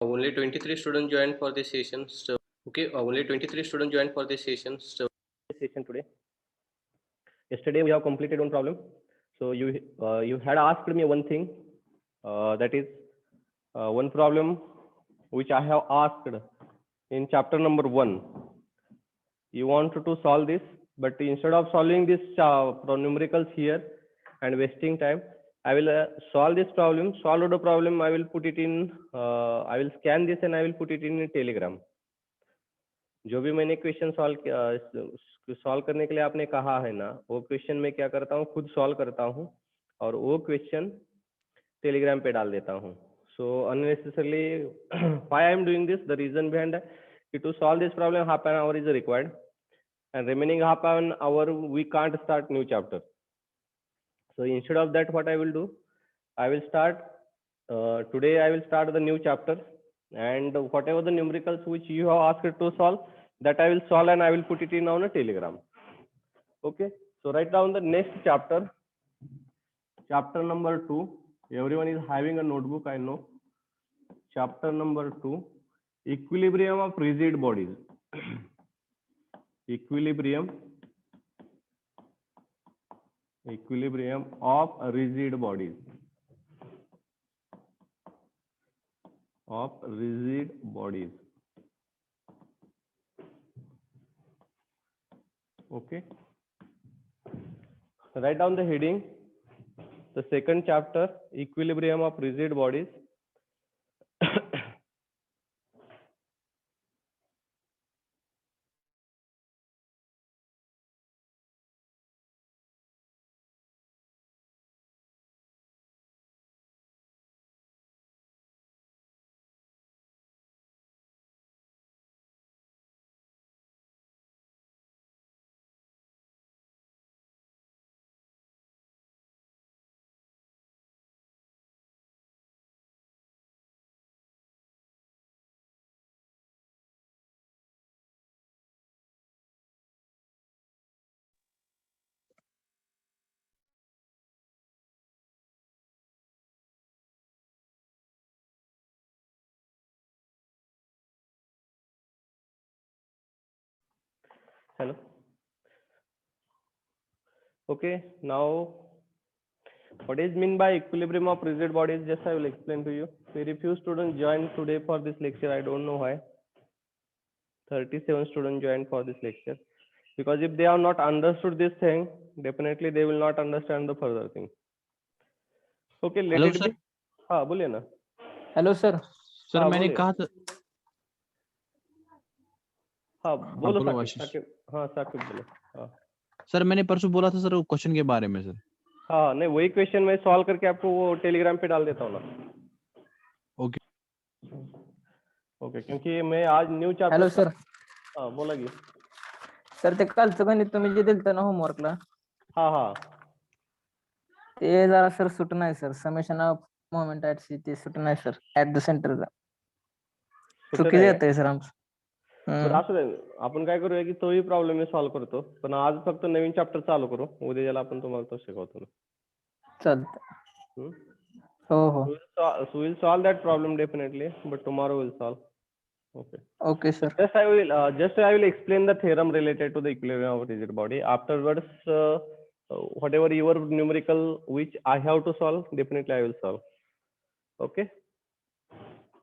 Only 23 students joined for this session. So, okay, only 23 students joined for this session. So, session today. Yesterday we have completed one problem. So you had asked me one thing, that is one problem which I have asked in chapter number 1. You wanted to solve this, but instead of solving this numericals here and wasting time, I will solve this problem. Solve the problem. I will put it in. I will scan this and I will put it in Telegram. जो भी मैंने question solve करने के लिए आपने कहा है ना, वो क्वेश्चन मैं क्या करता हूँ, खुद सॉल्व करता हूँ और वो क्वेश्चन टेलीग्राम पे डाल देता हूँ. So unnecessarily why I am doing this, the reason behind that, to solve this problem half an hour is required and remaining half an hour we can't start new chapter. So instead of that, what I will do, I will start today I will start the new chapter, and whatever the numericals which you have asked to solve, that I will solve and I will put it in on a Telegram. Okay, so write down the next chapter, chapter number 2. Everyone is having a notebook, I know. Chapter number 2, equilibrium of rigid bodies. equilibrium of rigid bodies. Okay, write down the heading, the second chapter, equilibrium of rigid bodies. Hello. Okay, now what is mean by equilibrium of rigid bodies? Just I will explain to you. Very few students joined today for this lecture. I don't know why. 37 students joined for this lecture. Because if they have not understood this thing, definitely they will not understand the further thing. Okay, let hello it sir. be. हाँ बोलिए ना। Hello sir. Sir हाँ मैंने बोलिए। कहा था। हाँ बोलो बोलो साकिब। आशीष। साकिब हाँ साकिब बोलो। हाँ सर मैंने परसों बोला था सर वो क्वेश्चन के बारे में सर। हाँ नहीं वही क्वेश्चन मैं सॉल्व करके आपको वो टेलीग्राम पे डाल देता हूँ ना। ओके ओके क्योंकि मैं आज न्यू चैप्टर। Hello sir. हाँ बोला की। सर ते कालचं गणित तुम्ही जे दिलतं ना होमवर्कला हाँ हाँ ते जरा सर सुट नाही sir summation of moment at C ते सुट नाही सर ऍट द सेंटरला सुटे चुकी नाही का? येते सर आमचं. बरं असू दे आपण काय करूया की तोही प्रॉब्लेम मी सॉल्व करतो पण आज फक्त नवीन चॅप्टर चालू करू उद्या ज्याला आपण तुम्हाला तो शिकवतो ना. चालतं. हो हो So we'll solve that problem definitely, but tomorrow we'll solve. Okay. Okay So sir. just I will explain the theorem related to the equilibrium of rigid body. Afterwards, whatever your numerical which I have to solve, definitely I will solve. Okay.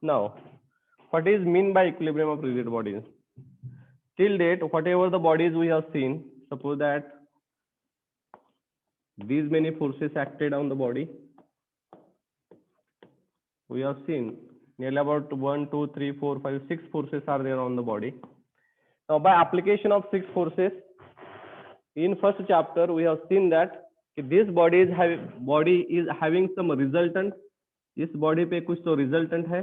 Now, what is mean by equilibrium of rigid bodies? Till date, whatever the bodies we have seen, suppose that these many forces acted on the body. We have seen nearly about 1, 2, 3, 4, 5, 6 forces are there on the body. Now, by application of 6 forces, in first chapter we have seen that this body is having some resultant. इस body पे कुछ तो resultant है,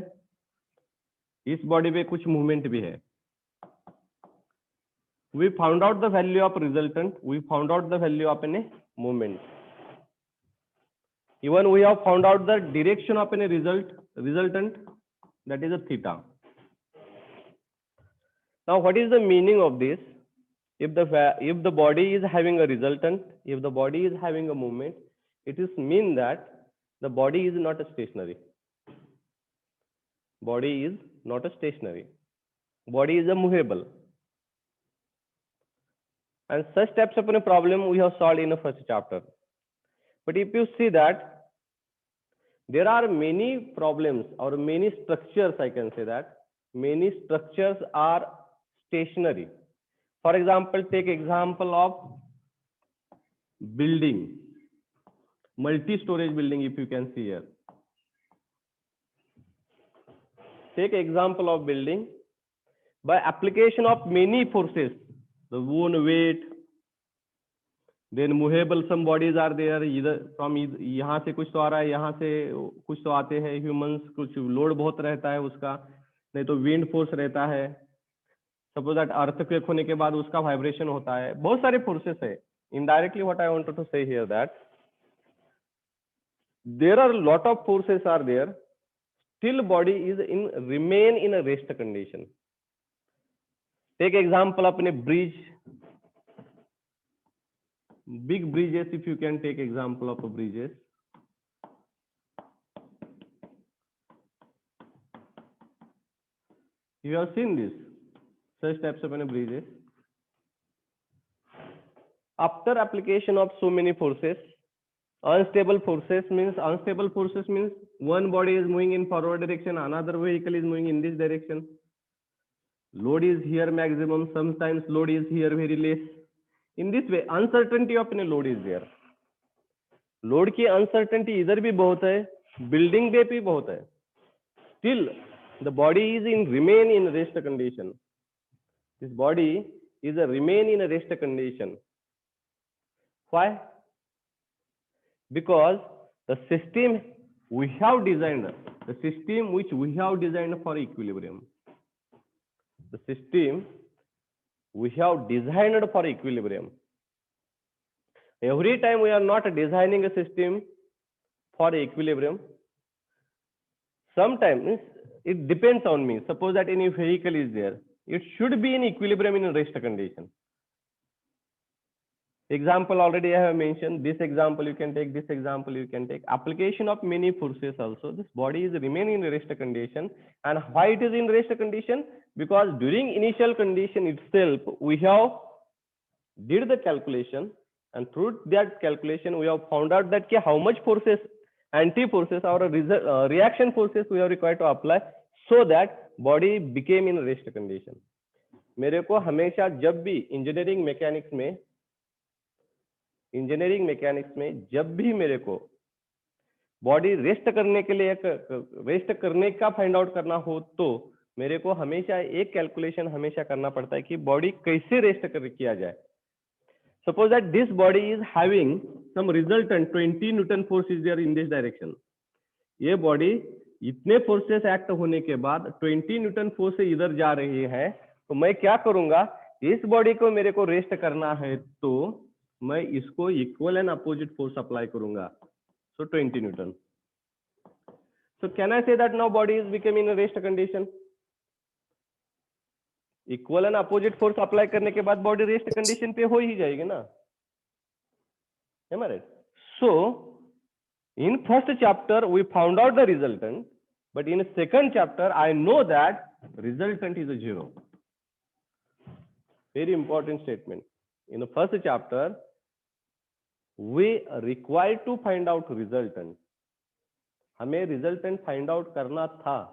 इस body पे कुछ movement भी है. We found out the value of resultant. We found out the value of any movement. Even we have found out the direction of any resultant, that is a theta. Now, what is the meaning of this? If the body is having a resultant, if the body is having a movement, it is mean that the body is not a stationary. Body is not a stationary. Body is a movable. And such types of a problem we have solved in the first chapter. But if you see that there are many problems or many structures, I can say that many structures are stationary. For example, take example of building, multi-storage building, if you can see here. Take example of building. By application of many forces, the own weight, then movable some bodies are there, either from यहाँ से कुछ तो आ रहा है, यहाँ से कुछ तो आते हैं humans, कुछ लोड बहुत रहता है उसका, नहीं तो wind force रहता है. Suppose that earthquake होने के बाद उसका vibration होता है, बहुत सारे forces है. Indirectly what I wanted to say here that there are lot of forces are there, still body is remain in a rest condition. Take example of a bridge, big bridges, if you can take example of bridges. You have seen this, such types of bridges. After application of so many forces, unstable forces means one body is moving in forward direction, another vehicle is moving in this direction. Load is here maximum, sometimes load is here very less. In this way, uncertainty of load is there. Load की uncertainty इधर भी बहुत है, building पे भी बहुत है. Still, the body is remain in rest condition. This body is remain in a rest condition. Why? Because the system we have designed, the system which we have designed for equilibrium, the system we have designed for equilibrium. Every time we are not designing a system for equilibrium, sometimes it depends on me. Suppose that any vehicle is there, it should be in equilibrium in a rest condition. Example already I have mentioned. This example you can take, this example you can take. Application of many forces also. This body is remaining in rest condition. And why it is in rest condition? Because during initial condition itself, we have did the calculation, and through that calculation we have found out that how much forces, anti forces or reaction forces we are required to apply so that body became in rest condition. मेरे को हमेशा जब भी engineering mechanics में जब भी मेरे को बॉडी रेस्ट करने के लिए रेस्ट करने का फाइंड आउट करना हो तो मेरे को हमेशा एक कैलकुलेशन हमेशा करना पड़ता है कि बॉडी कैसे रेस्ट किया जाए. Suppose that this body is having some resultant 20 Newton force is there in this direction. ये बॉडी इतने फोर्सेस एक्ट होने के बाद 20 न्यूटन फोर्स से इधर जा रही है, तो मैं क्या करूंगा, इस बॉडी को मेरे को रेस्ट करना है तो मैं इसको equal and opposite force apply करूंगा, so 20 Newton. So can I say that now body is becoming in a rest condition? Equal and opposite force apply करने के बाद बॉडी रेस्ट कंडीशन पे हो ही जाएगी ना. Am I right? So in first chapter we found out the resultant, but in second chapter I know that resultant is a 0. Very important statement. In the first chapter we required to find out resultant. हमें resultant find out करना था,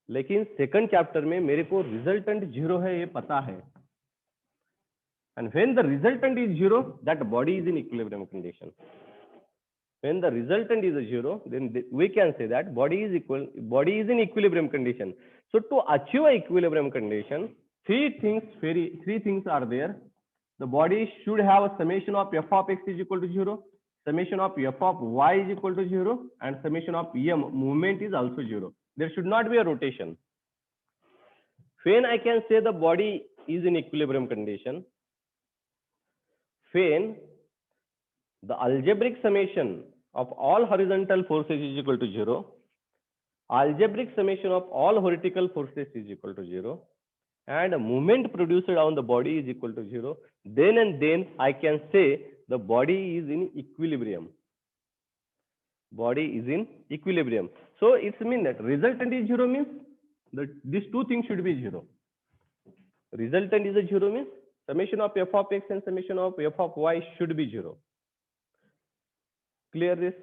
लेकिन second chapter में मेरे को resultant 0 है ये पता है. And when the resultant is 0, that body is in equilibrium condition. When the resultant is a 0, then we can say that body is in equilibrium condition. So to achieve a equilibrium condition, three things are there. The body should have a summation of f of x is equal to 0, summation of f of y is equal to 0, and summation of m movement is also 0. There should not be a rotation. When I can say the body is in equilibrium condition, when the algebraic summation of all horizontal forces is equal to 0, algebraic summation of all vertical forces is equal to 0, and movement produced on the body is equal to 0, then I can say the body is in equilibrium. Body is in equilibrium. So it's mean that resultant is 0 means that these two things should be 0. Resultant is a 0 means summation of f of x and summation of f of y should be 0. Clear this?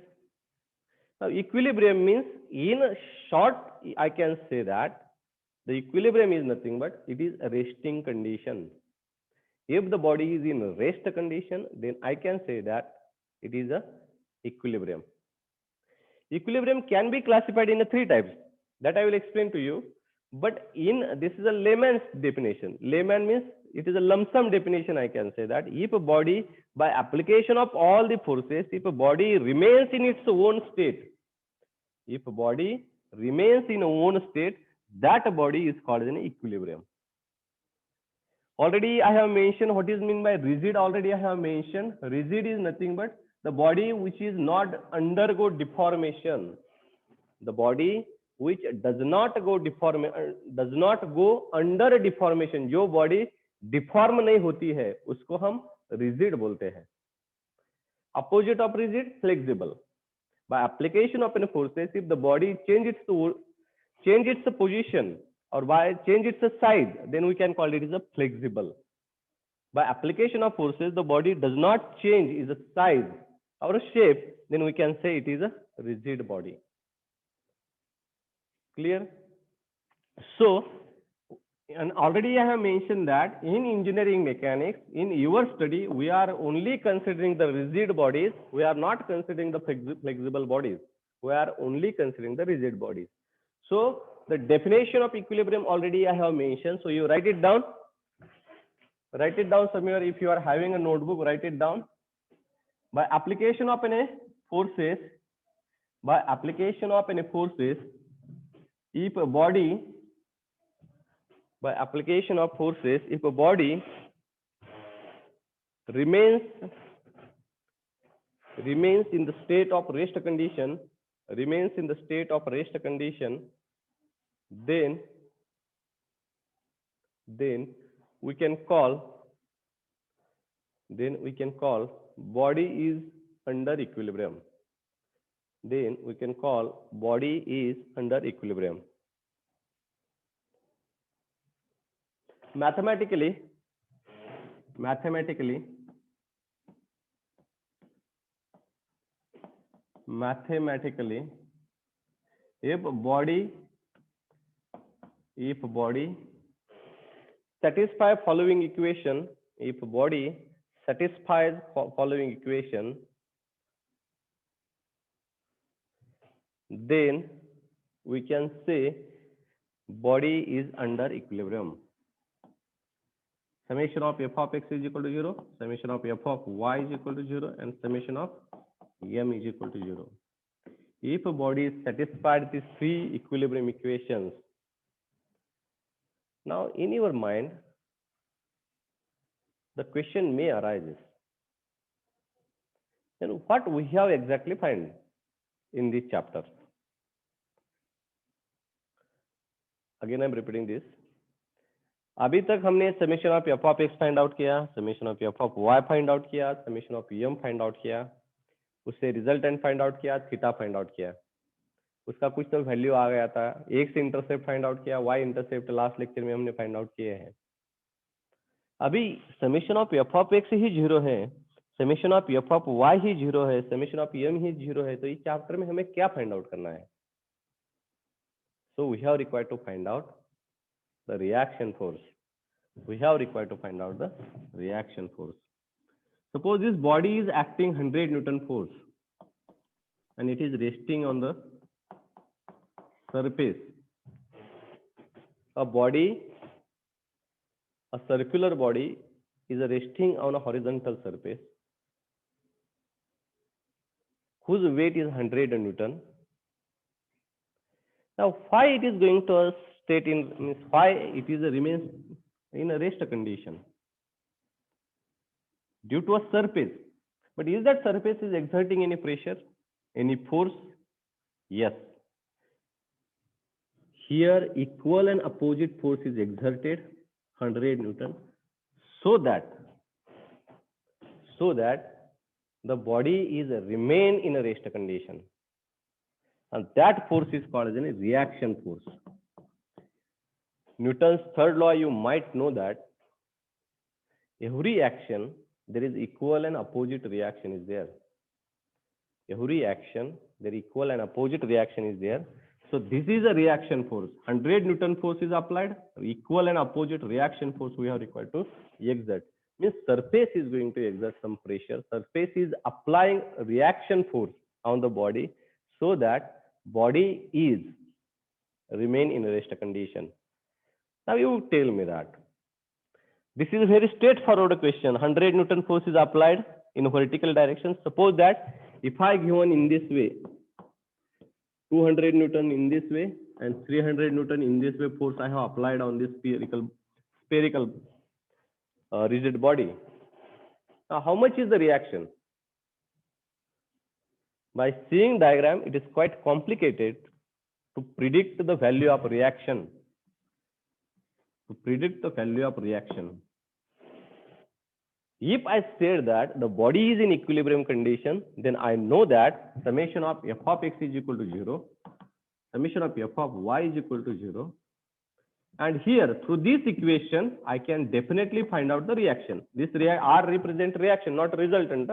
Now equilibrium means, in short I can say that the equilibrium is nothing but it is a resting condition. If the body is in rest condition, then I can say that it is a equilibrium. Equilibrium can be classified in 3 types that I will explain to you, but this is a layman's definition. Layman means it is a lump sum definition. I can say that if a body, by application of all the forces, if a body remains in its own state, if a body remains in its own state, that body is called an equilibrium. Already I have mentioned what is meant by rigid. Already I have mentioned rigid is nothing but the body which is not undergo deformation. The body which does not go under deformation. जो body deform नहीं होती है उसको हम rigid बोलते हैं. Opposite of rigid, flexible. By application of any forces, if the body change its position or by change its size, then we can call it as a flexible. By application of forces, the body does not change its size or shape, then we can say it is a rigid body. Clear? So, and already I have mentioned that in engineering mechanics, in your study, we are only considering the rigid bodies. We are not considering the flexible bodies. We are only considering the rigid bodies. So, the definition of equilibrium already I have mentioned. So, you write it down. Write it down somewhere. If you are having a notebook, write it down. By application of any forces, if a body, by application of forces, if a body remains in the state of rest condition, then we can call body is under equilibrium. Then we can call body is under equilibrium. Mathematically, mathematically if body satisfy following equation, if body satisfies following equation, then we can say body is under equilibrium. Summation of f of x is equal to 0, summation of f of y is equal to 0, and summation of m is equal to 0. If a body is satisfied these three equilibrium equations, now in your mind, the question may arise, then what we have exactly find in this chapter? Again, I am repeating this. अभी तक हमने summation of F of X find out किया, summation of F of Y find out किया, summation of M find out किया, उससे resultant find out किया, theta find out किया, उसका कुछ तो वैल्यू आ गया था, एक्स इंटरसेप्ट फाइंड आउट किया, वाई इंटरसेप्ट लास्ट लेक्चर में हमने फाइंड आउट किए हैं. अभी summation of F of X ही जीरो है, summation of F of Y ही जीरो है, समेशन ऑफ एम ही जीरो है, तो इस चैप्टर में हमें क्या फाइंड आउट करना है? So we have required to find out the reaction force. We have required to find out the reaction force. Suppose this body is acting 100 Newton force and it is resting on the surface. A circular body is resting on a horizontal surface whose weight is 100 Newton. Now, why it is going to state in, means why it is remains in a rest condition? Due to a surface. But is that surface is exerting any pressure, any force? Yes. Here equal and opposite force is exerted, 100 Newton, so that the body is remain in a rest condition. And that force is called as a reaction force. Newton's third law, you might know that every action, there is equal and opposite reaction is there. Every action, there equal and opposite reaction is there. So this is a reaction force. 100 Newton force is applied, equal and opposite reaction force we are required to exert. Means surface is going to exert some pressure. Surface is applying reaction force on the body so that body is remain in a rest condition. Now you tell me that this is a very straightforward question. 100 Newton force is applied in vertical direction. Suppose that if I given in this way, 200 Newton in this way and 300 Newton in this way force I have applied on this spherical rigid body. Now how much is the reaction? By seeing diagram, it is quite complicated to predict the value of reaction. If I say that the body is in equilibrium condition, then I know that summation of f of x is equal to 0, summation of f of y is equal to 0. And here, through this equation, I can definitely find out the reaction. This R represent reaction, not resultant.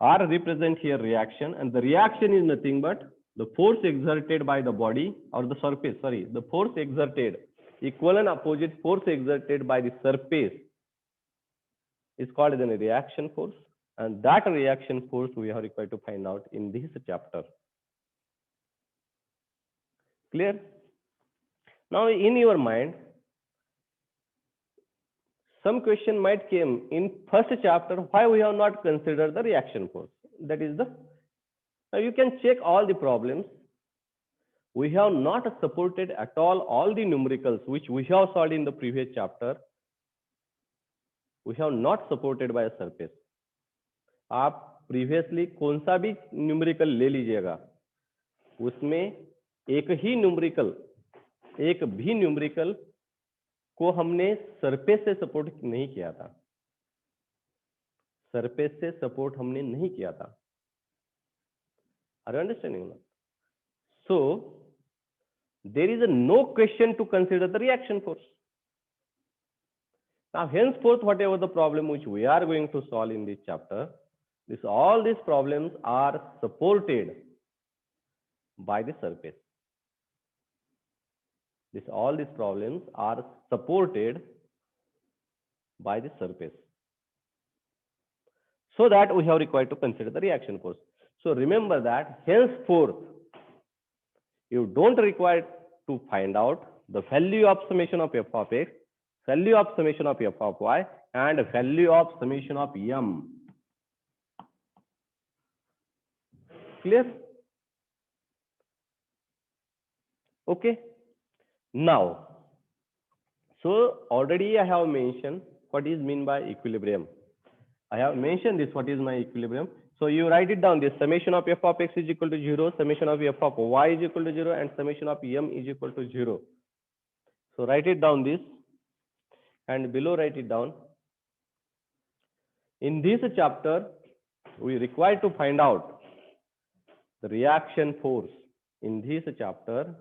R represent here reaction, and the reaction is nothing but the force exerted by the body or the surface, the force exerted, equal and opposite force exerted by the surface is called as a reaction force, and that reaction force we are required to find out in this chapter. Clear? Now in your mind, some question might came in first chapter, why we have not considered the reaction force? That is the, now you can check all the problems. We have not supported at all the numericals which we have solved in the previous chapter. We have not supported by a surface. आप previously कौन सा भी numerical ले लीजिएगा, उसमें एक भी numerical को हमने सरफेस से सपोर्ट नहीं किया था, सरफेस से सपोर्ट हमने नहीं किया था. Are you understanding? So there is no question to consider the reaction force. Now, henceforth, whatever the problem which we are going to solve in this chapter, all these problems are supported by the surface. All these problems are supported by the surface. So that we have required to consider the reaction force. So remember that henceforth, you don't require to find out the value of summation of f of x, value of summation of f of y, and value of summation of m. Clear? Okay. Now, so already I have mentioned what is mean by equilibrium. I have mentioned this, what is my equilibrium. So you write it down, this summation of f of x is equal to 0, summation of f of y is equal to 0, and summation of m is equal to 0. So write it down this, and below write it down. In this chapter, we require to find out the reaction force. In this chapter,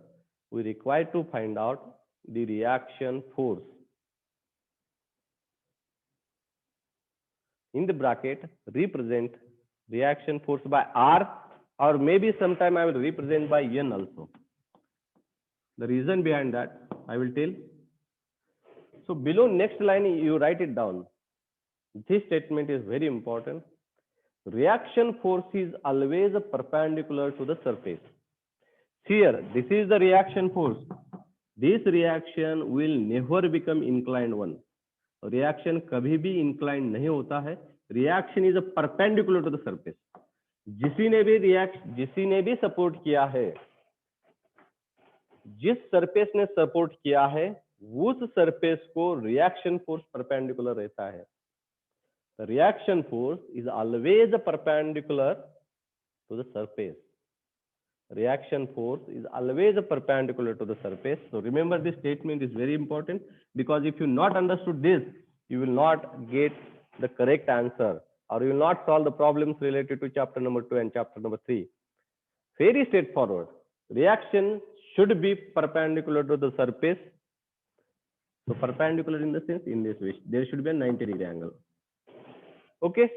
we require to find out the reaction force. In the bracket, represent reaction force by R, or maybe sometime I will represent by N also. The reason behind that, I will tell. So below next line, you write it down. This statement is very important. Reaction force is always perpendicular to the surface. Here, this is the reaction force. This reaction will never become inclined one. Reaction कभी भी inclined नहीं होता है. Reaction is perpendicular to the surface. जिसी ने भी support किया है, जिस सरफेस ने सपोर्ट किया है, उस सरफेस को रिएक्शन फोर्स परपेंडिकुलर रहता है. The reaction force is always perpendicular to the surface. Reaction force is always perpendicular to the surface. So remember, this statement is very important, because if you not understood this, you will not get the correct answer, or you will not solve the problems related to chapter number 2 and chapter number 3. Very straightforward. Reaction should be perpendicular to the surface. So perpendicular in the sense, in this way, there should be a 90-degree angle. Okay.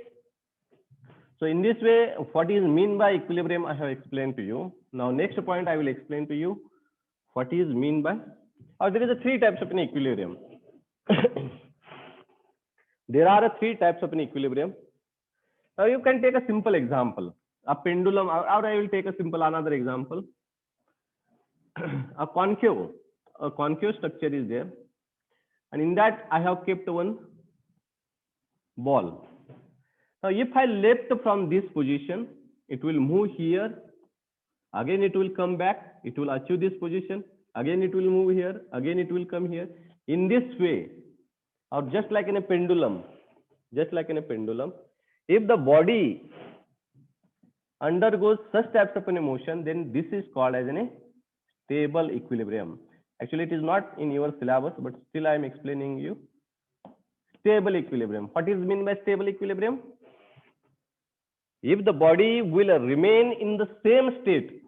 So in this way, what is mean by equilibrium, I have explained to you. Now next point, I will explain to you what is mean by, or there is a 3 types of an equilibrium. There are 3 types of an equilibrium. Now you can take a simple example, a pendulum, or I will take a simple another example. A concave structure is there, and in that I have kept one ball. Now if I left from this position, it will move here, again it will come back, it will achieve this position, again it will move here, again it will come here. In this way, or just like in a pendulum, if the body undergoes such types of an motion, then this is called as a stable equilibrium. Actually, it is not in your syllabus, but still I am explaining you. Stable equilibrium. What is meant by stable equilibrium? If the body will remain in the same state,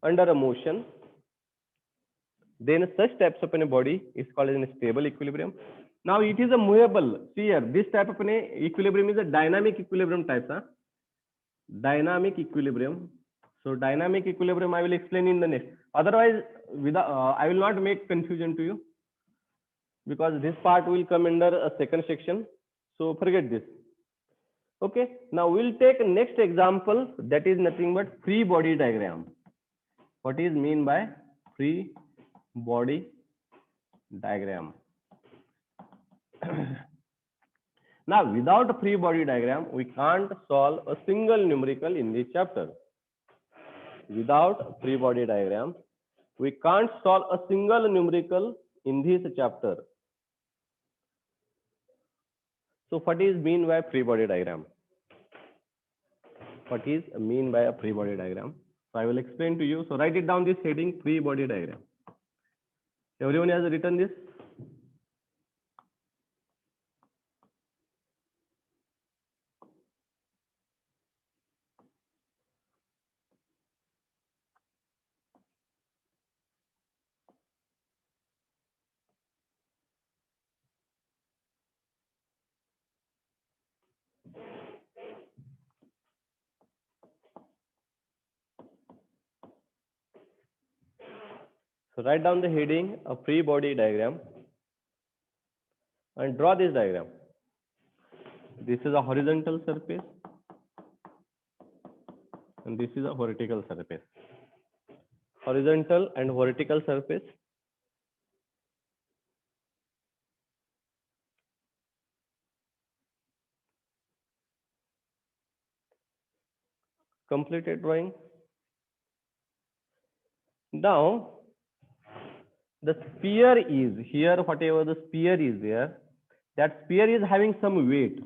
under a motion, then such types of a body is called as a stable equilibrium. Now it is a movable. See here, this type of an equilibrium is a dynamic equilibrium type. Dynamic equilibrium. So dynamic equilibrium I will explain in the next. Otherwise, I will not make confusion to you, because this part will come under a second section. So forget this. Okay. Now we'll take next example, that is nothing but free body diagram. What is mean by free body diagram? Now, without a free body diagram, we can't solve a single numerical in this chapter. Without a free body diagram, we can't solve a single numerical in this chapter. So what is mean by free body diagram? What is mean by a free body diagram? So I will explain to you. So write it down, this heading, free body diagram. Everyone has written this? So write down the heading, a free body diagram, and draw this diagram. This is a horizontal surface, and this is a vertical surface. Horizontal and vertical surface. Completed drawing. Now, the sphere is here, whatever the sphere is there, that sphere is having some weight.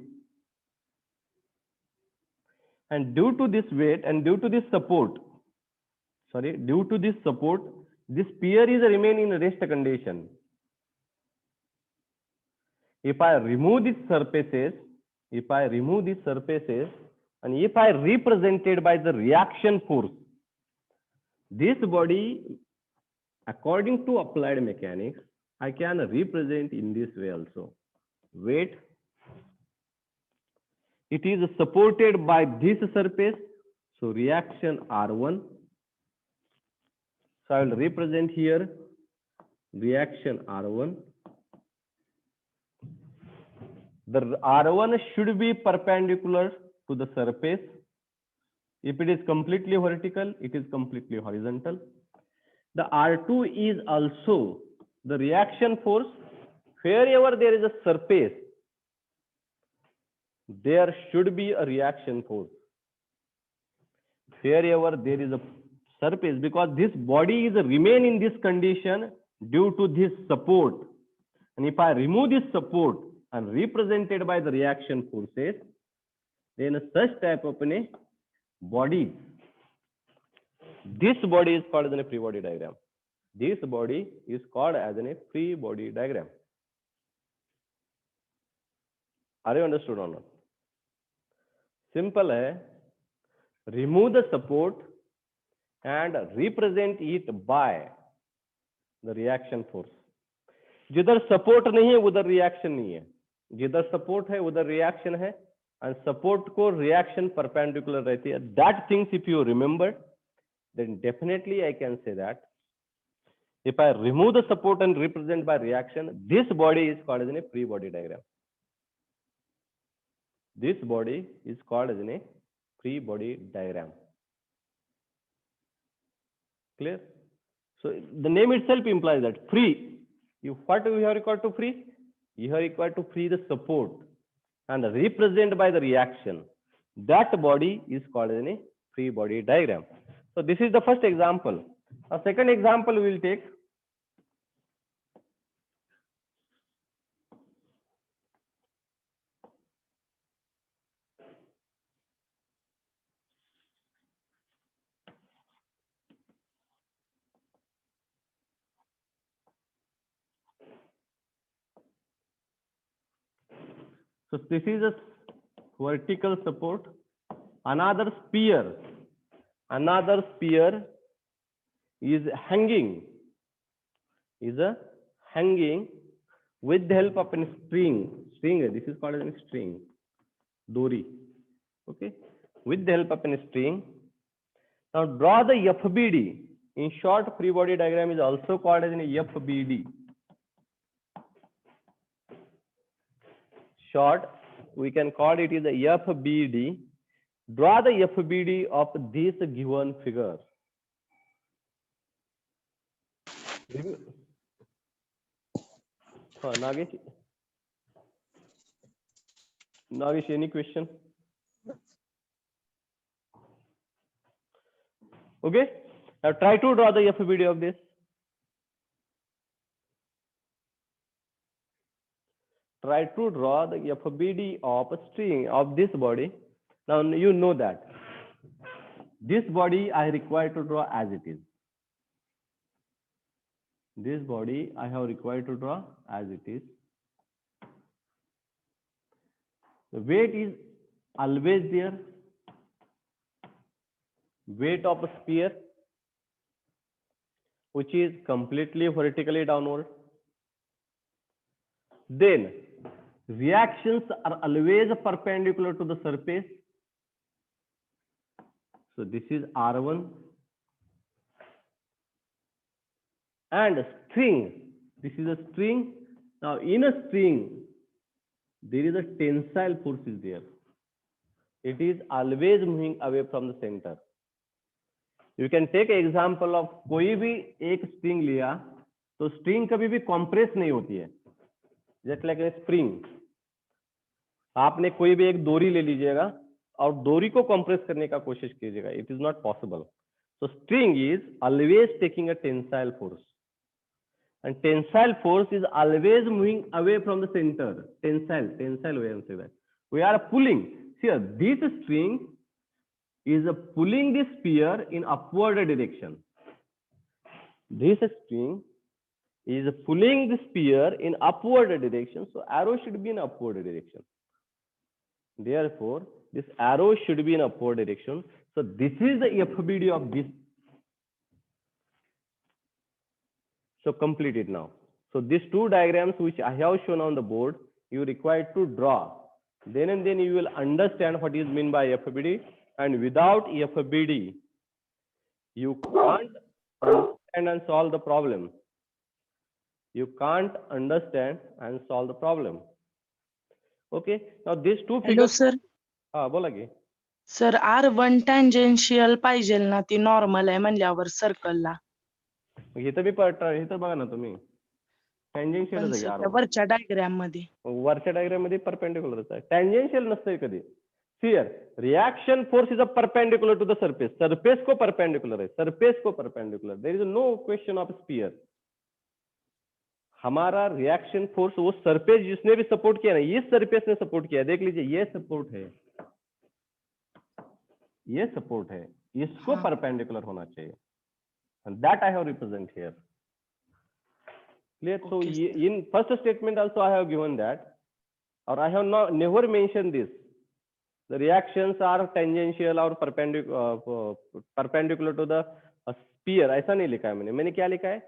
And due to this weight and due to this support, this sphere is remain in rest condition. If I remove these surfaces, and if I represented by the reaction force, this body, according to applied mechanics, I can represent in this way also. Weight, it is supported by this surface, so reaction R1. So I will represent here reaction R1. The R1 should be perpendicular to the surface. If it is completely vertical, it is completely horizontal. The R2 is also the reaction force. Wherever there is a surface, there should be a reaction force. Wherever there is a surface, because this body is remain in this condition due to this support. And if I remove this support and represented by the reaction forces, then such type of a body, this body is called as a free body diagram. This body is called as a free body diagram. Are you understood or not? Simple hai. Remove the support and represent it by the reaction force. जिधर support नहीं है उधर reaction नहीं है, जिधर support है उधर reaction है, and support को reaction perpendicular रहती है. That things if you remember, then definitely I can say that if I remove the support and represent by reaction, this body is called as a free body diagram. This body is called as a free body diagram. Clear? So the name itself implies that free. What we are required to free? You are required to free the support and represent by the reaction. That body is called as a free body diagram. So this is the first example. A second example we will take. So this is a vertical support. Another sphere is hanging with the help of a string. This is called as a string, dori. Okay, with the help of a string. Now draw the FBD. In short, free body diagram is also called as an FBD. Short, we can call it is a FBD. Draw the FBD of this given figure. Nagesh, any question? Okay, now try to draw the FBD of this. Try to draw the FBD of a string of this body. Now you know that this body I require to draw as it is. This body I have required to draw as it is. The weight is always there. Weight of a sphere, which is completely vertically downward. Then reactions are always perpendicular to the surface. So this is R1. and string. This is a string. Now in a string, there is a tensile force is there. It is always moving away from the center. You can take an example of कोई भी एक string लिया तो string कभी भी compress नहीं होती है, जस्ट लाइक ए स्प्रिंग. आपने कोई भी एक डोरी ले लीजिएगा और डोरी को कंप्रेस करने का कोशिश कीजिएगा, it is not possible. So string is always taking a tensile force and tensile force is always moving away from the center. Tensile way, say that we are pulling. Here this string is pulling the sphere in upward direction. This string is pulling the sphere in upward direction, so arrow should be in upward direction. Therefore this arrow should be in upward direction. So this is the FBD of this. So complete it now. So these two diagrams which I have shown on the board, you require to draw. Then and then you will understand what is meant by FBD. And without FBD, you can't understand and solve the problem. You can't understand and solve the problem. Okay. Now these two hello figures. Sir. बोला की. Sir R1 tangential पाहिजे ना, ती normal आहे म्हणल्यावर सर्कलला. इथं B इथं बघा ना तुम्ही, टँजेन्शियल आहे पण वरच्या डायग्राम मध्ये. वरच्या डायग्राम मध्ये परपेंडिक्युलरच आहे, टँजेन्शियल नसतंय कधी. Here reaction force is a perpendicular to the surface. Surface को perpendicular है, surface को perpendicular. There is no question of sphere. हमारा रिएक्शन फोर्स वो सरफेस जिसने भी सपोर्ट किया ना, इस सरफेस ने सपोर्ट किया, देख लीजिए ये सपोर्ट है, ये सपोर्ट है, इसको परपेंडिकुलर होना चाहिए. And that I have represent here. Clear? So in first statement also I have given that, or I have never mentioned this. The reactions are tangential or perpendicular to the sphere. ऐसा नहीं लिखा है मैंने क्या लिखा है?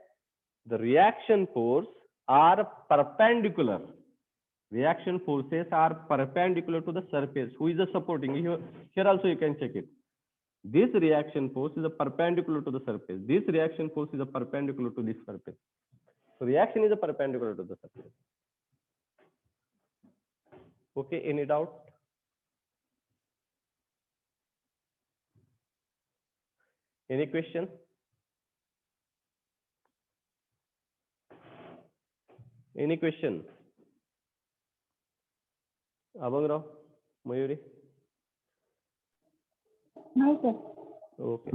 The reaction force are perpendicular. Reaction forces are perpendicular to the surface. Who is the supporting? Here also you can check it. This reaction force is a perpendicular to the surface. This reaction force is a perpendicular to this surface. So reaction is a perpendicular to the surface. Okay, any doubt? Any question? Any question? Abhangrao, Mayuri? No, sir. Okay.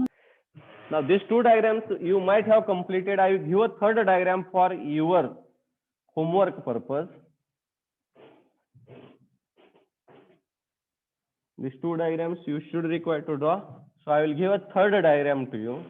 Now these two diagrams you might have completed. I will give a third diagram for your homework purpose. These two diagrams you should require to draw. So I will give a third diagram to you.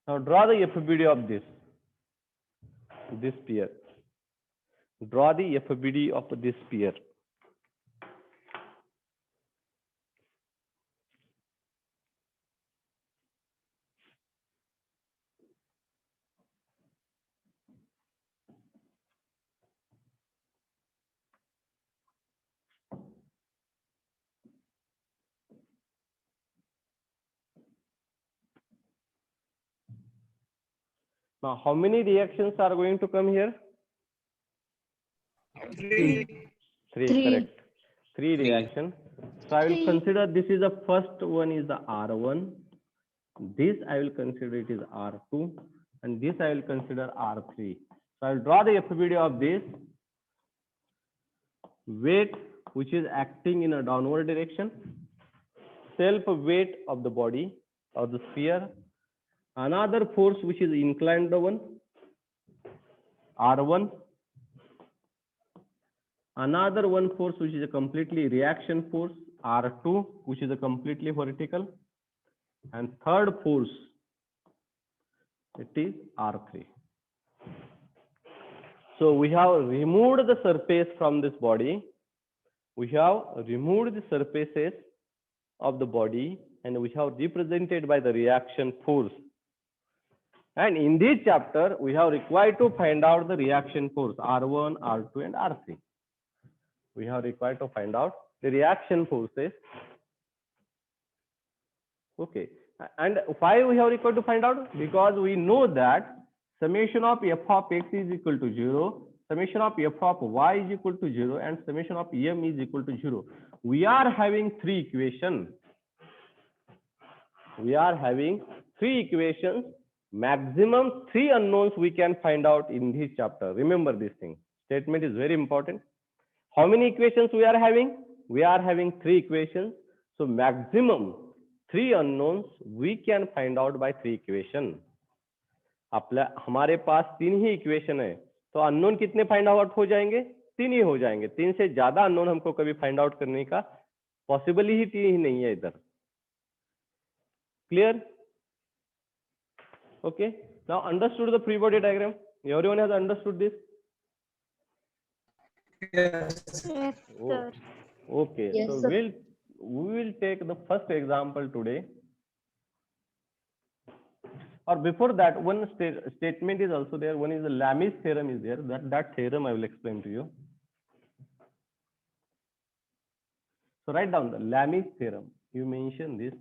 Now draw the FBD of this sphere. Draw the FBD of this sphere. Now, how many reactions are going to come here? Three, correct. Three reactions. So I will consider this is the first one is the R1. This I will consider it is R2, and this I will consider R3. So I will draw the FBD of this. Weight which is acting in a downward direction. Self weight of the body or the sphere. Another force which is inclined one, R1. Another one force which is a completely reaction force, R2, which is a completely vertical. And third force, it is R3. So we have removed the surface from this body. we have removed the surfaces of the body and we have represented by the reaction force. And in this chapter, we have required to find out the reaction force R1, R2, and R3. We have required to find out the reaction forces. Okay. And why we have required to find out? Because we know that summation of f of x is equal to 0, summation of f of y is equal to 0, and summation of m is equal to 0. We are having three equations. We are having three equations. Maximum three unknowns we can find out in this chapter. Remember this thing. Statement is very important. How many equations we are having? We are having three equations. So maximum three unknowns we can find out by three equation. अपना हमारे पास तीन ही equation है, तो unknown कितने find out हो जाएंगे? तीन ही हो जाएंगे. तीन से ज्यादा अननोन हमको कभी फाइंड आउट करने का पॉसिबिलिटी ही नहीं है इधर. Clear? Okay. Now understood the free body diagram? Everyone has understood this? Yes, Yes, Oh, sir. okay. Yes, So sir. we will take the first example today. Or before that, one statement is also there. One is the Lami's theorem is there. That theorem I will explain to you. So write down the Lami's theorem. You mentioned this.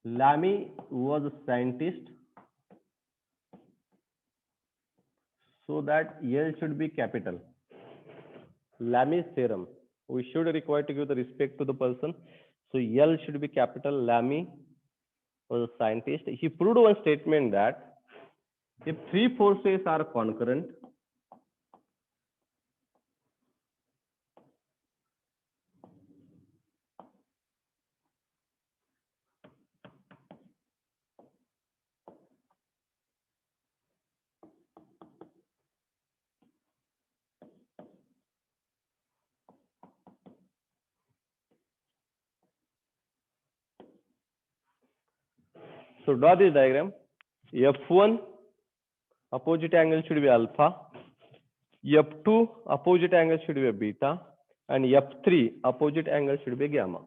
Lamy was a scientist, so that L should be capital. Lami's theorem. We should require to give the respect to the person. So L should be capital. Lamy was a scientist. He proved one statement that if three forces are concurrent, so draw this diagram. F1 opposite angle should be alpha, F2 opposite angle should be beta, and F3 opposite angle should be gamma.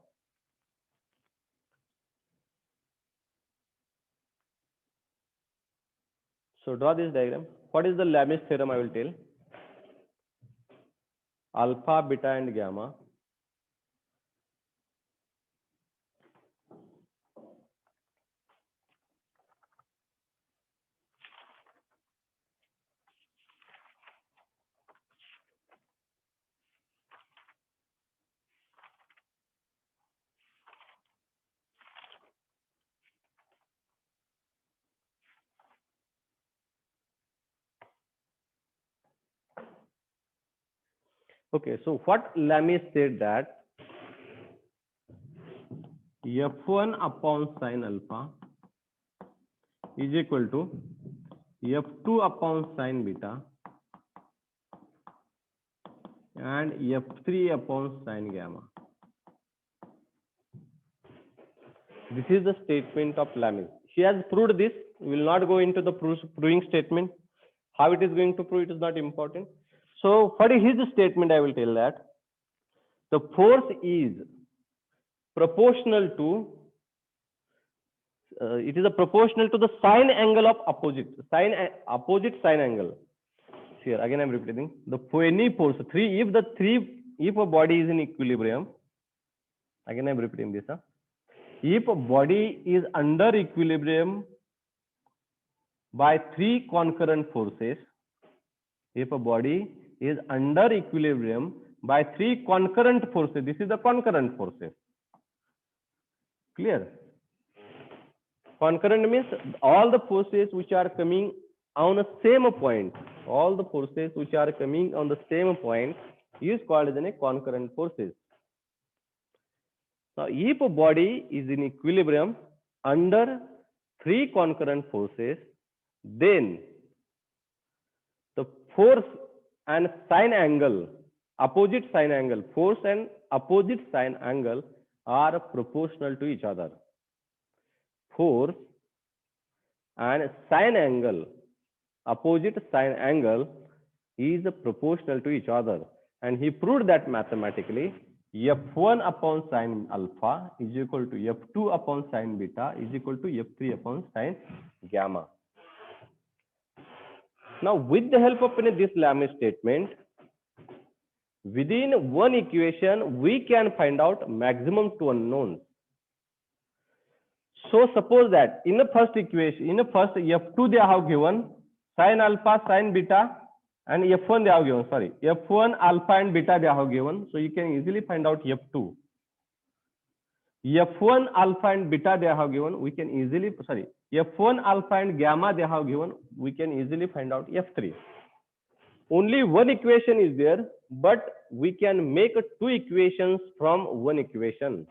So draw this diagram. What is the Lami's theorem? I will tell. Alpha, beta, and gamma. Okay, so what Lamy said that F1 upon sine alpha is equal to F2 upon sine beta and F3 upon sine gamma. This is the statement of Lamy. She has proved this. We will not go into the proving statement. How it is going to prove, it is not important. So what is his statement? I will tell that the force is proportional to it is a proportional to the sine angle of opposite sine angle. Here again I am repeating the any force if a body is in equilibrium, again I am repeating this. If a body is under equilibrium by three concurrent forces, if a body is under equilibrium by three concurrent forces, this is the concurrent forces. Clear? Concurrent means all the forces which are coming on the same point, all the forces which are coming on the same point is called as a concurrent forces. Now, if a body is in equilibrium under three concurrent forces, then the force and sine angle, opposite sine angle, force and opposite sine angle are proportional to each other. Force and sine angle, opposite sine angle is proportional to each other. And he proved that mathematically. f1 upon sin alpha is equal to f2 upon sin beta is equal to f3 upon sin gamma. Now, with the help of this Lami's statement, within one equation, we can find out maximum two unknowns. So, suppose that in the first equation, in the first f2 they have given sin alpha, sin beta, and f1 they have given, sorry, f1 alpha and beta they have given. So, you can easily find out f2. f1 alpha and beta they have given, we can easily, sorry, f1 alpha and gamma they have given, we can easily find out f3. Only one equation is there, but we can make two equations from one equation.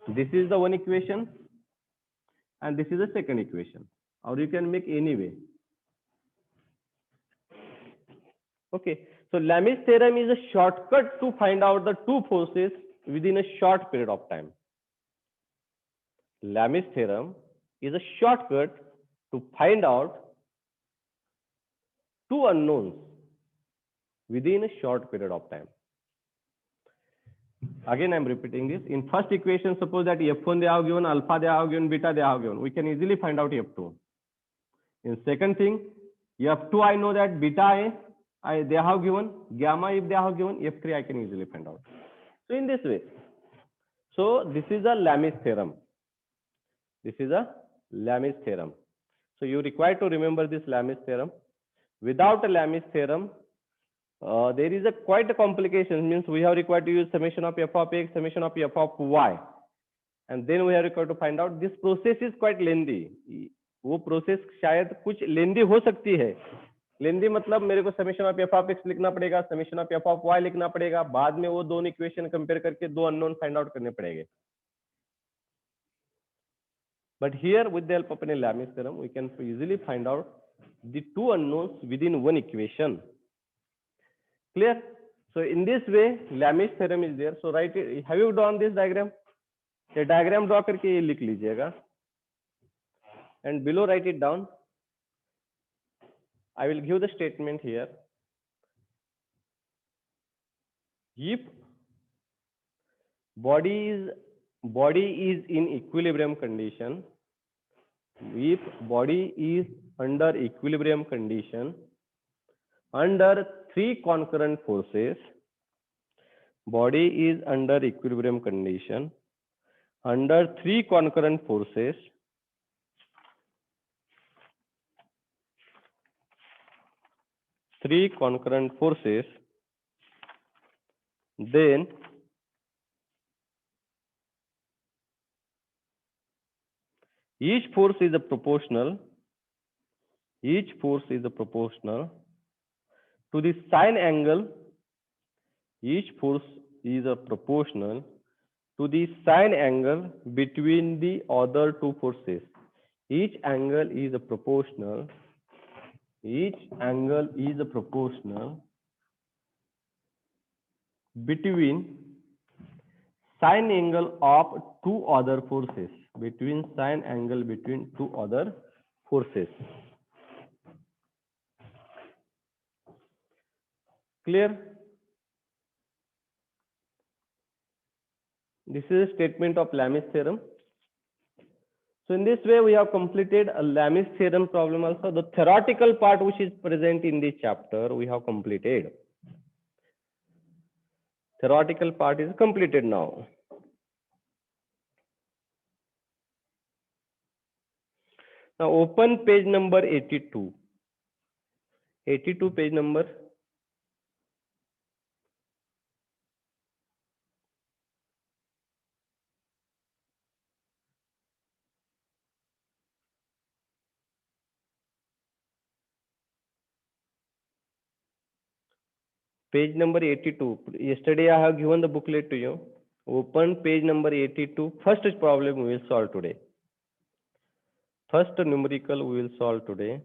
This is the one equation and this is the second equation, or you can make any way. Okay, so Lami's theorem is a shortcut to find out the two forces within a short period of time. Lami's theorem is a shortcut to find out two unknowns within a short period of time. Again, I'm repeating this. In first equation, suppose that f1 they have given, alpha they have given, beta they have given. We can easily find out f2. In second thing, f2 I know that beta they have given, gamma if they have given, f3 I can easily find out. So in this way, so this is a Lami's theorem. This is a Lami's theorem. So you require to remember this Lami's theorem. Without a Lami's theorem, there is a quite a complication. Means we have required to use summation of f of x, summation of f of y, and then we are required to find out. This process is quite lengthy. वो process शायद कुछ लेंदी हो सकती है. लेंदी मतलब मेरे को summation of F of X लिखना पड़ेगा, summation of F of Y लिखना पड़ेगा, बाद में वो दोनों इक्वेशन कंपेयर करके दो अननोन फाइंड आउट करने पड़ेंगे. But here, with the help of a Lami's theorem, we can easily find out the two unknowns within one equation. Clear? So in this way, Lami's theorem is there. So write it. Have you drawn this diagram? ये diagram draw करके ये लिख लीजिएगा. And below write it down. I will give the statement here. If body is in equilibrium condition, if body is under equilibrium condition, under three concurrent forces, body is under equilibrium condition, under three concurrent forces, then each force is proportional to the sine angle. Each force is proportional to the sine angle between the other two forces. Each angle is proportional. Each angle is proportional between sine angle of two other forces. Between sine angle between two other forces. Clear? This is a statement of Lami's theorem. So in this way, we have completed a Lami's theorem problem also. The theoretical part which is present in this chapter, we have completed. Theoretical part is completed now. Now open page number 82. 82 page number. Page number 82. Yesterday I have given the booklet to you. Open page number 82. First problem we will solve today. First numerical we will solve today.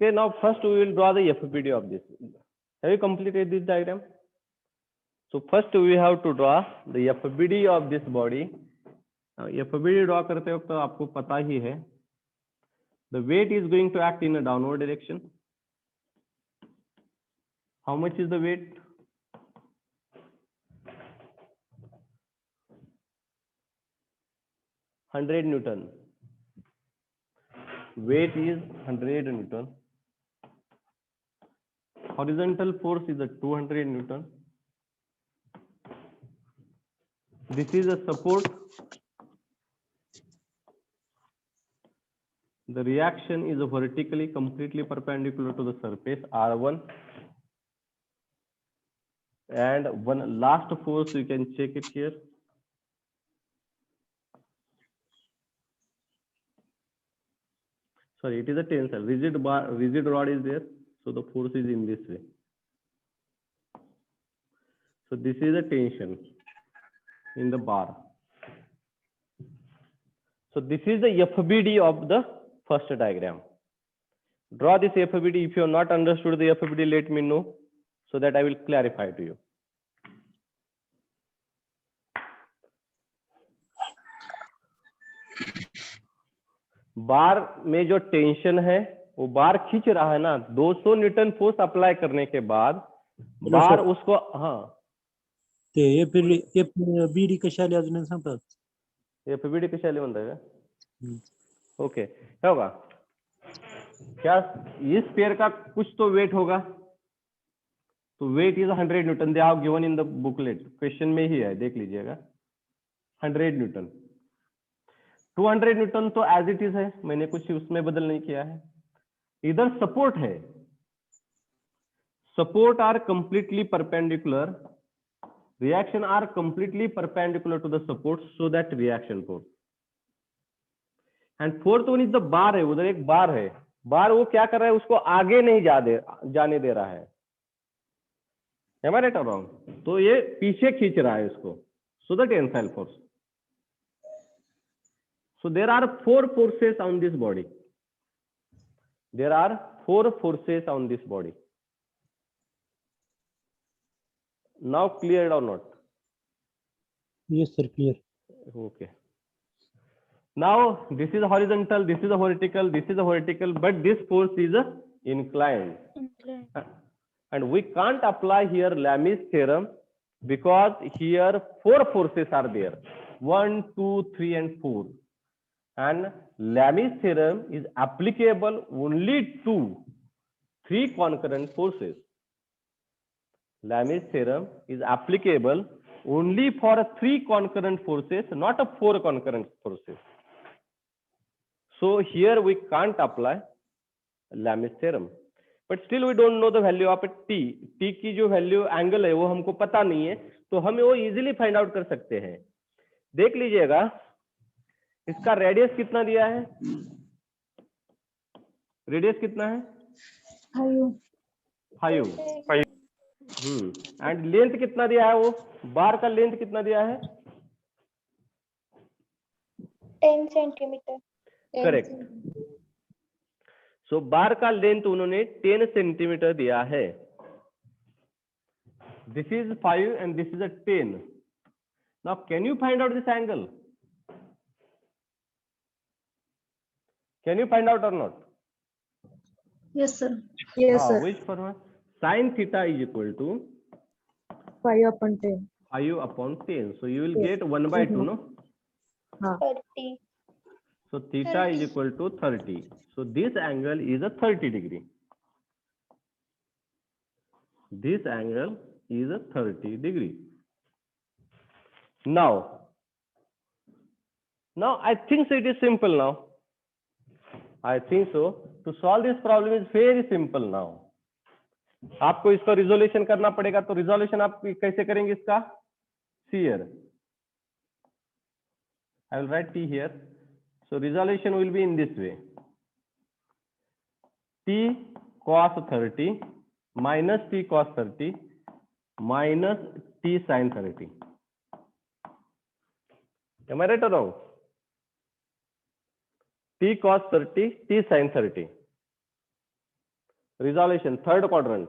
Okay, now first we will draw the FBD of this. Have you completed this diagram? So first we have to draw the FBD of this body. Now FBD draw करते वक्त तो आपको पता ही है, the weight is going to act in a downward direction. How much is the weight? Newton. Weight is 100 Newton. Horizontal force is a 200 Newton. This is a support. The reaction is vertically completely perpendicular to the surface R1. And one last force, you can check it here. Sorry, it is a tensile. Rigid rod is there, so the force is in this way. So this is a tension in the bar. So this is the FBD of the first diagram. Draw this FBD. If you have not understood the FBD, let me know so that I will clarify to you. बार में जो tension है वो बार खींच रहा है ना, 200 Newton force apply करने के बाद बार उसको, हाँ ते FBD कशाले अजून सांगतात? FBD कशाले म्हणताय का? ओके, क्या होगा, क्या इस पेयर का कुछ तो वेट होगा, तो weight is 100 newton. They have given in the booklet, question में ही है, देख लीजिएगा. 100 न्यूटन. 200 न्यूटन तो एज इट इज है, मैंने कुछ उसमें बदल नहीं किया है. इधर सपोर्ट है, support are completely perpendicular, reaction are completely perpendicular to the support, so that reaction force. And fourth one is the bar है, उधर एक बार है, बार वो क्या कर रहा है, उसको आगे नहीं जाने दे रहा है. Am I right or wrong? तो ये पीछे खींच रहा है इसको, so the tensile force. So there are 4 forces on this body. There are 4 forces on this body. Now cleared or not? Yes sir, clear. Okay. Now this is horizontal, this is a vertical, this is a vertical, but this force is a inclined. And we can't apply here Lami's theorem because here 4 forces are there. 1, 2, 3 and 4. And Lami's theorem is applicable only to 3 concurrent forces. Lami's theorem is applicable only for 3 concurrent forces, not 4 concurrent forces. So here we can't apply Lami's theorem. But still we don't know the value of t. T की जो value angle है वो हमको पता नहीं है, तो हमें वो इजीली फाइंड आउट कर सकते हैं. देख लीजिएगा, इसका रेडियस कितना दिया है, रेडियस कितना है, 5. एंड लेंथ कितना दिया है, वो बार का लेंथ कितना दिया है, 10 सेंटीमीटर. करेक्ट. सो बार का लेंथ उन्होंने 10 सेंटीमीटर दिया है. This is 5 and this is 10. Now can you find out this angle? Can you find out or not? Yes sir. Yes sir. Which formula? Sin theta is equal to 5 upon 10. 5 upon 10. So you will get 1/2, no? 30. So theta is equal to 30. So this angle is a 30 degree. This angle is a 30 degree. Now I think so it is simple now. I think so. To solve this problem is very simple now. आपको इसका resolution करना पड़ेगा, तो resolution आप कैसे करेंगे इसका? See here. I will write T here. So resolution will be in this way. T cos 30 minus T cos 30 minus T sin 30. Am I right or wrong? T cos 30, T sin 30. Resolution, third quadrant.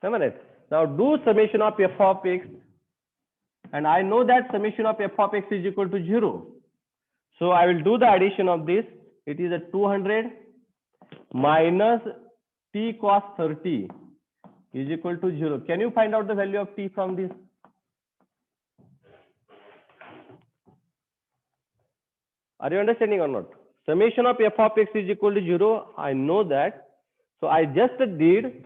Am I right? Now do summation of f of x, and I know that summation of f of x is equal to 0. So I will do the addition of this. It is a 200 minus t cos 30 is equal to 0. Can you find out the value of t from this? Are you understanding or not? Summation of f of x is equal to 0. I know that. So I just did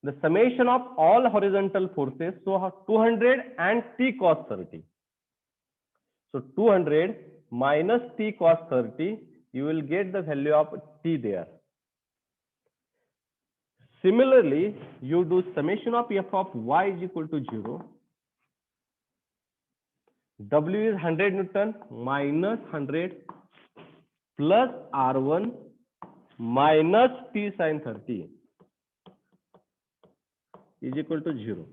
the summation of all horizontal forces. So 200 and t cos 30. So 200 minus t cos 30, you will get the value of t there. Similarly, you do summation of f of y is equal to 0. W is 100 Newton minus 100 plus R1 minus t sin 30 is equal to 0.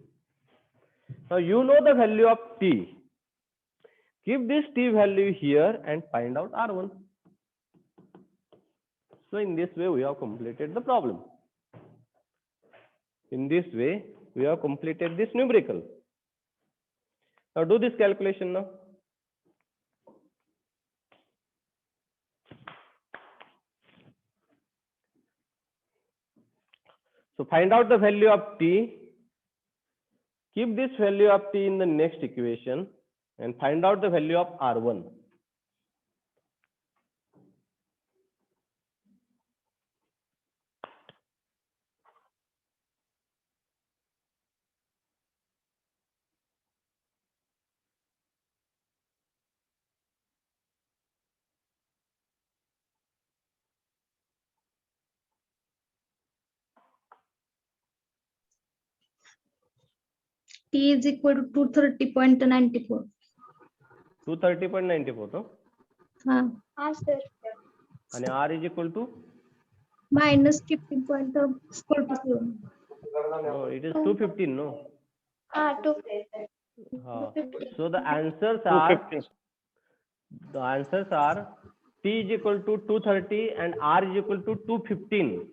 Now you know the value of t. Keep this t value here and find out R1. So in this way we have completed the problem. In this way we have completed this numerical. Now do this calculation now. So find out the value of t. Keep this value of t in the next equation and find out the value of R1. T is equal to 230.94. 230.94 no? हाँ sir. And R is equal to? Minus 50.47. No, it is 215 no? 250. So the answers are t is equal to 230 and R is equal to 215.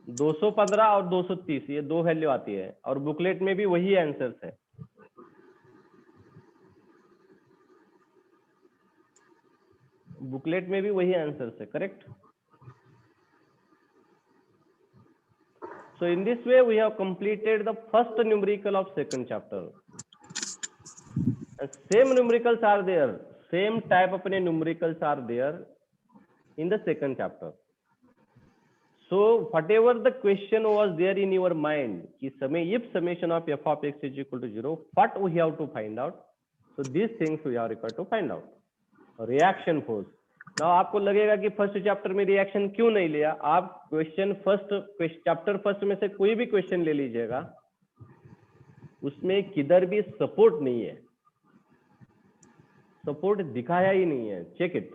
215 और 230 ये दो value आती है और booklet में भी वही आंसर्स है. बुकलेट में भी वही आंसर्स है, correct? So in this way we have completed the first numerical of second chapter. And same numericals are there. Same type of numericals are there in the second chapter. So whatever the question was there in your mind, if summation of f of x is equal to 0, what we have to find out? So these things we are required to find out. Reaction force. Now आपको लगेगा कि first chapter में reaction क्यों नहीं लिया? आप chapter first में से कोई भी क्वेश्चन ले लीजिएगा, उसमें किधर भी सपोर्ट नहीं है, सपोर्ट दिखाया ही नहीं है. Check it.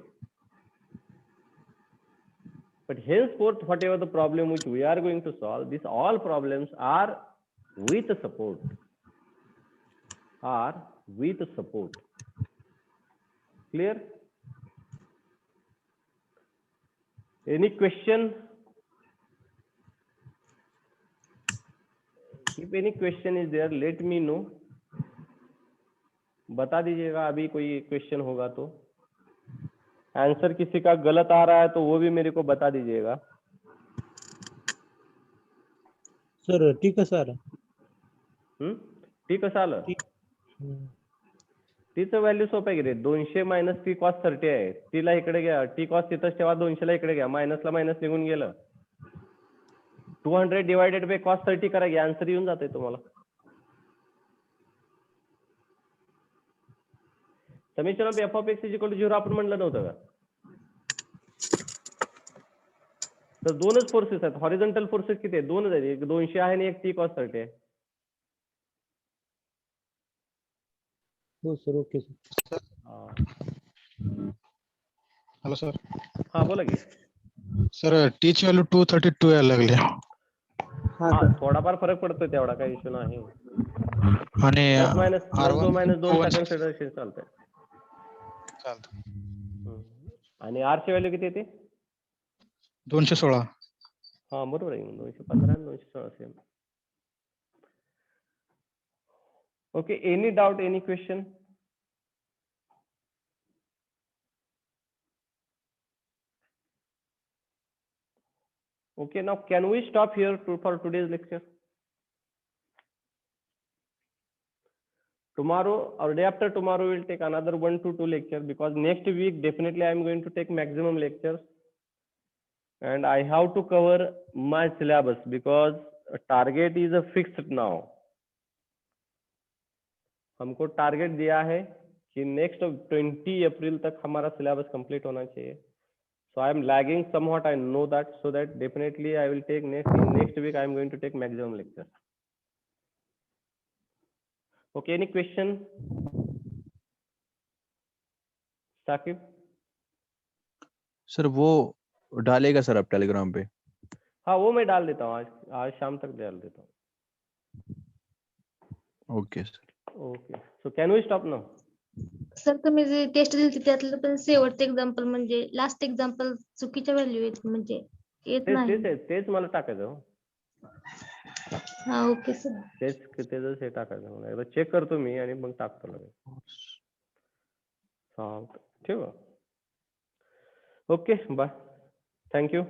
But henceforth, whatever the problem which we are going to solve, these all problems are with support. Clear? Any question? If any question is there, let me know. बता दीजिएगा अभी कोई question होगा तो. Answer किसी का गलत आ रहा है तो वो भी मेरे को बता दीजिएगा. सर टी कसा आला? टी कसं आलं? टीचं व्हॅल्यू सोपं आहे की रे. 200 मायनस टी कॉस 30 आहे. टीला इकडे घ्या, टी कॉस तिथंच ठेवा, 200ला इकडे घ्या, मायनसला मायनस निघून गेलं. 200 डिवायडेड बाय कॉस 30 करा, घ्या, आन्सर येऊन जाते तुम्हाला. Summation of F of X is equal to 0 आपण म्हणलं नव्हतं का? तर दोनच फोर्सेस आहेत. हॉरिझॉन्टल फोर्सेस किती आहेत? दोनच आहेत. एक 200 आहे आणि एक टी कॉस 30 आहे. हो sir, okay sir. Hello sir. हा बोला की सर टीची व्हॅल्यू 232 यायला लागली. हा थोडाफार फरक पडतोय, तेवढा काही इश्यू नाही. आणि मायनस R1 2 सेकंड चालतंय. आणि आर ची व्हॅल्यू किती येते? 216. हा बरोबर आहे 215 आणि 216 same. Okay, any doubt, any question? Okay, now can we stop here for today's lecture? Tomorrow or day after tomorrow we'll take another 1 to 2 lecture, because next week definitely I am going to take maximum lectures and I have to cover my syllabus because a target is a fixed now. हमको target दिया है कि next 20 अप्रैल तक हमारा syllabus complete होना चाहिए. So I am lagging somewhat, I know that, so that definitely I will take next week I am going to take maximum lecture. Okay, any question? Saqib? Sir वो डालेगा sir आप Telegram पे? हाँ वो मैं डाल देता हूँ, आज शाम तक डाल देता हूँ. Okay sir. Okay, so can we stop now? Sir तुम्ही जे टेस्ट दिली त्यातलं पण शेवटचं एक्झाम्पल म्हणजे लास्ट एक्झाम्पल चुकीच्या व्हॅल्यू येत म्हणजे येत नाही. तेच मला टाकायचं हो. हा ओके सर. तेच हे टाकायचं मला. एकदा चेक करतो मी आणि मग टाकतो लगेच. हा ठेव. Okay bye, thank you.